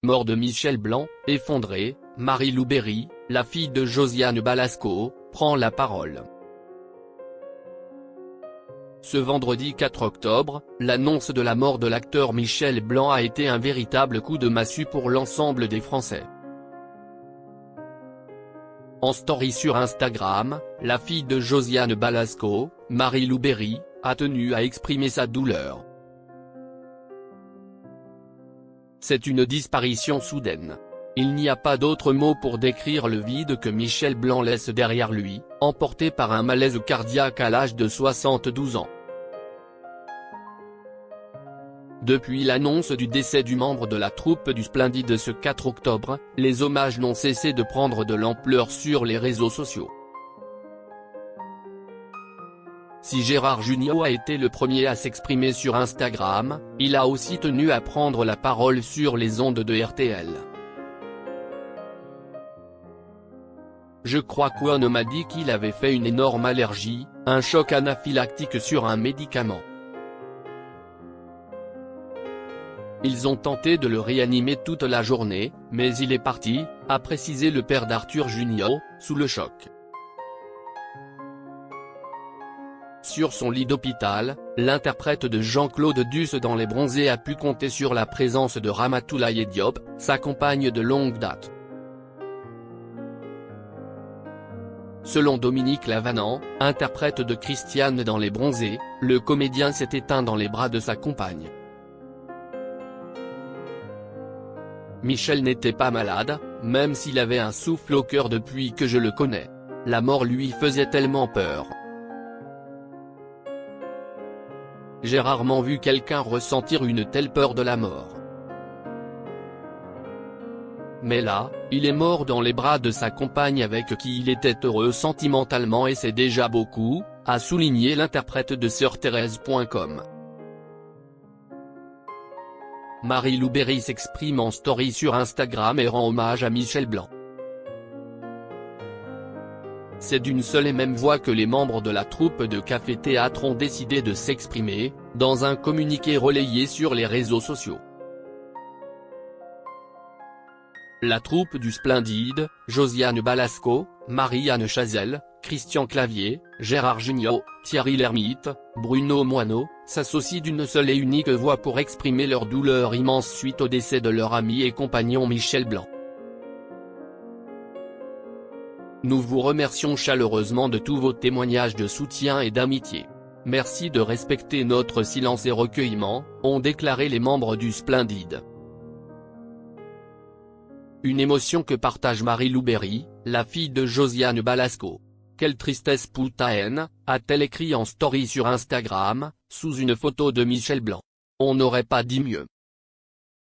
Mort de Michel Blanc, effondrée, Marie-Lou Berry, la fille de Josiane Balasco, prend la parole. Ce vendredi 4 octobre, l'annonce de la mort de l'acteur Michel Blanc a été un véritable coup de massue pour l'ensemble des Français. En story sur Instagram, la fille de Josiane Balasco, Marie-Lou Berry, a tenu à exprimer sa douleur. C'est une disparition soudaine. Il n'y a pas d'autre mot pour décrire le vide que Michel Blanc laisse derrière lui, emporté par un malaise cardiaque à l'âge de 72 ans. Depuis l'annonce du décès du membre de la troupe du Splendide ce 4 octobre, les hommages n'ont cessé de prendre de l'ampleur sur les réseaux sociaux. Si Gérard Jugnot a été le premier à s'exprimer sur Instagram, il a aussi tenu à prendre la parole sur les ondes de RTL. Je crois qu'on m'a dit qu'il avait fait une énorme allergie, un choc anaphylactique sur un médicament. Ils ont tenté de le réanimer toute la journée, mais il est parti, a précisé le père d'Arthur Jugnot, sous le choc. Sur son lit d'hôpital, l'interprète de Jean-Claude Duss dans Les Bronzés a pu compter sur la présence de Ramatoulaye Diop, sa compagne de longue date. Selon Dominique Lavanant, interprète de Christiane dans Les Bronzés, le comédien s'est éteint dans les bras de sa compagne. Michel n'était pas malade, même s'il avait un souffle au cœur depuis que je le connais. La mort lui faisait tellement peur. J'ai rarement vu quelqu'un ressentir une telle peur de la mort. Mais là, il est mort dans les bras de sa compagne avec qui il était heureux sentimentalement et c'est déjà beaucoup, a souligné l'interprète de SœurThérèse.com. Marie-Lou Berry s'exprime en story sur Instagram et rend hommage à Michel Blanc. C'est d'une seule et même voix que les membres de la troupe de Café Théâtre ont décidé de s'exprimer, dans un communiqué relayé sur les réseaux sociaux. La troupe du Splendide, Josiane Balasco, Marie-Anne Chazelle, Christian Clavier, Gérard Jugnot, Thierry Lhermitte, Bruno Moineau, s'associent d'une seule et unique voix pour exprimer leur douleur immense suite au décès de leur ami et compagnon Michel Blanc. Nous vous remercions chaleureusement de tous vos témoignages de soutien et d'amitié. Merci de respecter notre silence et recueillement, ont déclaré les membres du Splendide. Une émotion que partage Marie-Lou Berry, la fille de Josiane Balasco. Quelle tristesse Poutaine, a-t-elle écrit en story sur Instagram, sous une photo de Michel Blanc. On n'aurait pas dit mieux.